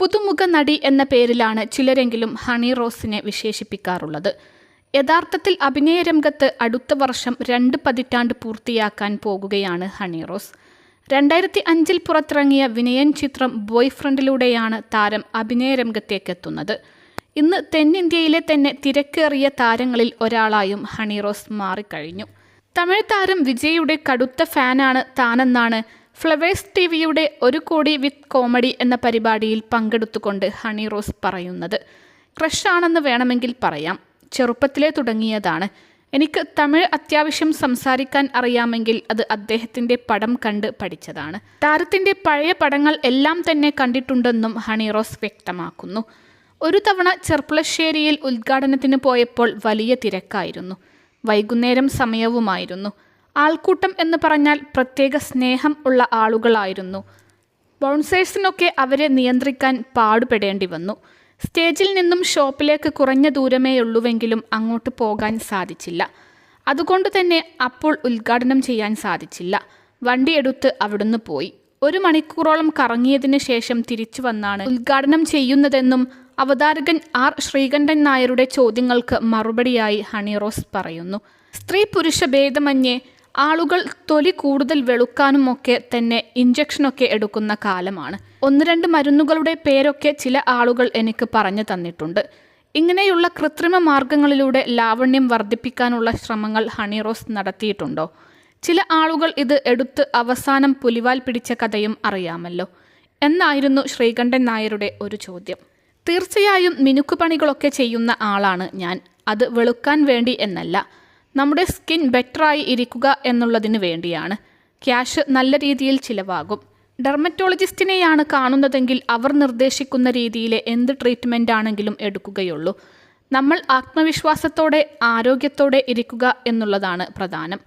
പുതുമുഖ നടി എന്ന പേരിലാണ് ചിലരെങ്കിലും ഹണി റോസിനെ വിശേഷിപ്പിക്കാറുള്ളത്. യഥാർത്ഥത്തിൽ അഭിനയ രംഗത്ത് അടുത്ത വർഷം 2 പതിറ്റാണ്ട് പൂർത്തിയാക്കാൻ പോകുകയാണ് ഹണി റോസ്. 2005 പുറത്തിറങ്ങിയ വിനയൻ ചിത്രം ബോയ് ഫ്രണ്ടിലൂടെയാണ് താരം അഭിനയ രംഗത്തേക്കെത്തുന്നത്. ഇന്ന് തെന്നിന്ത്യയിലെ തന്നെ തിരക്കേറിയ താരങ്ങളിൽ ഒരാളായും ഹണി റോസ് മാറിക്കഴിഞ്ഞു. തമിഴ് താരം വിജയുടെ കടുത്ത ഫാനാണ് താനെന്നാണ് ഫ്ലവേഴ്സ് ടിവിയുടെ 1 കോടി വിത്ത് കോമഡി എന്ന പരിപാടിയിൽ പങ്കെടുത്തുകൊണ്ട് ഹണി റോസ് പറയുന്നത്. ക്രഷാണെന്ന് വേണമെങ്കിൽ പറയാം. ചെറുപ്പത്തിലേ തുടങ്ങിയതാണ്. എനിക്ക് തമിഴ് അത്യാവശ്യം സംസാരിക്കാൻ അറിയാമെങ്കിൽ അത് അദ്ദേഹത്തിൻ്റെ പടം കണ്ട് പഠിച്ചതാണ്. താരത്തിൻ്റെ പഴയ പടങ്ങൾ എല്ലാം തന്നെ കണ്ടിട്ടുണ്ടെന്നും ഹണി റോസ് വ്യക്തമാക്കുന്നു. ഒരു തവണ ചെർപ്പുളശ്ശേരിയിൽ ഉദ്ഘാടനത്തിന് പോയപ്പോൾ വലിയ തിരക്കായിരുന്നു. വൈകുന്നേരം സമയവുമായിരുന്നു. ആൾക്കൂട്ടം എന്ന് പറഞ്ഞാൽ പ്രത്യേക സ്നേഹം ഉള്ള ആളുകളായിരുന്നു. ബൗൺസേഴ്സിനൊക്കെ അവരെ നിയന്ത്രിക്കാൻ പാടുപെടേണ്ടി വന്നു. സ്റ്റേജിൽ നിന്നും ഷോപ്പിലേക്ക് കുറഞ്ഞ ദൂരമേയുള്ളൂവെങ്കിലും അങ്ങോട്ട് പോകാൻ സാധിച്ചില്ല. അതുകൊണ്ട് തന്നെ അപ്പോൾ ഉദ്ഘാടനം ചെയ്യാൻ സാധിച്ചില്ല. വണ്ടിയെടുത്ത് അവിടുന്ന് പോയി. 1 മണിക്കൂറോളം കറങ്ങിയതിന് ശേഷം തിരിച്ചു വന്നാണ് ഉദ്ഘാടനം ചെയ്യുന്നതെന്നും അവതാരകൻ ആർ ശ്രീകണ്ഠൻ നായരുടെ ചോദ്യങ്ങൾക്ക് മറുപടിയായി ഹണി റോസ് പറയുന്നു. സ്ത്രീ പുരുഷ ഭേദമന്യേ ആളുകൾ തൊലി കൂടുതൽ വെളുക്കാനുമൊക്കെ തന്നെ ഇഞ്ചക്ഷനൊക്കെ എടുക്കുന്ന കാലമാണ്. 1-2 മരുന്നുകളുടെ പേരൊക്കെ ചില ആളുകൾ എനിക്ക് പറഞ്ഞു തന്നിട്ടുണ്ട്. ഇങ്ങനെയുള്ള കൃത്രിമ മാർഗങ്ങളിലൂടെ ലാവണ്യം വർദ്ധിപ്പിക്കാനുള്ള ശ്രമങ്ങൾ ഹണി റോസ് നടത്തിയിട്ടുണ്ടോ? ചില ആളുകൾ ഇത് എടുത്ത് അവസാനം പുലിവാൽ പിടിച്ച കഥയും അറിയാമല്ലോ എന്നായിരുന്നു ശ്രീകണ്ഠൻ നായരുടെ ഒരു ചോദ്യം. തീർച്ചയായും മിനുക്കുപണികളൊക്കെ ചെയ്യുന്ന ആളാണ് ഞാൻ. അത് വെളുക്കാൻ വേണ്ടി എന്നല്ല, നമ്മുടെ സ്കിൻ ബെറ്ററായി ഇരിക്കുക എന്നുള്ളതിന് വേണ്ടിയാണ്. ക്യാഷ് നല്ല രീതിയിൽ ചിലവാകും. ഡെർമറ്റോളജിസ്റ്റിനെയാണ് കാണുന്നതെങ്കിൽ അവർ നിർദ്ദേശിക്കുന്ന രീതിയിലെ എന്ത് ട്രീറ്റ്മെൻ്റ് ആണെങ്കിലും എടുക്കുകയുള്ളൂ. നമ്മൾ ആത്മവിശ്വാസത്തോടെ ആരോഗ്യത്തോടെ ഇരിക്കുക എന്നുള്ളതാണ് പ്രധാനം.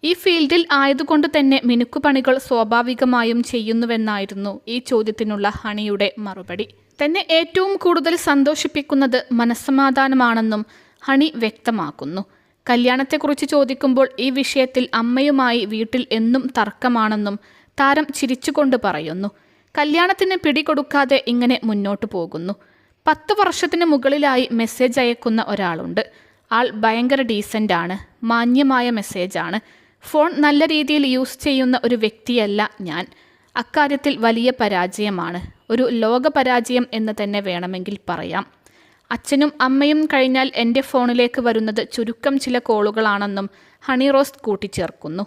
ഈ ഫീൽഡിൽ ആയതുകൊണ്ട് തന്നെ മിനുക്കുപണികൾ സ്വാഭാവികമായും ചെയ്യുന്നുവെന്നായിരുന്നു ഈ ചോദ്യത്തിനുള്ള ഹണിയുടെ മറുപടി. തന്നെ ഏറ്റവും കൂടുതൽ സന്തോഷിപ്പിക്കുന്നത് മനസ്സമാധാനമാണെന്നും ഹണി വ്യക്തമാക്കുന്നു. കല്യാണത്തെക്കുറിച്ച് ചോദിക്കുമ്പോൾ ഈ വിഷയത്തിൽ അമ്മയുമായി വീട്ടിൽ എന്നും തർക്കമാണെന്നും താരം ചിരിച്ചുകൊണ്ട് പറയുന്നു. കല്യാണത്തിന് പിടികൊടുക്കാതെ ഇങ്ങനെ മുന്നോട്ട് പോകുന്നു. 10 വർഷത്തിന് മുകളിലായി മെസ്സേജ് അയക്കുന്ന ഒരാളുണ്ട്. ആൾ ഭയങ്കര ഡീസൻ്റ് ആണ്. മാന്യമായ മെസ്സേജാണ്. ഫോൺ നല്ല രീതിയിൽ യൂസ് ചെയ്യുന്ന ഒരു വ്യക്തിയല്ല ഞാൻ. അക്കാര്യത്തിൽ വലിയ പരാജയമാണ്. ഒരു ലോക പരാജയം എന്ന് തന്നെ വേണമെങ്കിൽ പറയാം. അച്ഛനും അമ്മയും കഴിഞ്ഞാൽ എൻ്റെ ഫോണിലേക്ക് വരുന്നത് ചുരുക്കം ചില കോളുകളാണെന്നും ഹണി റോസ് കൂട്ടിച്ചേർക്കുന്നു.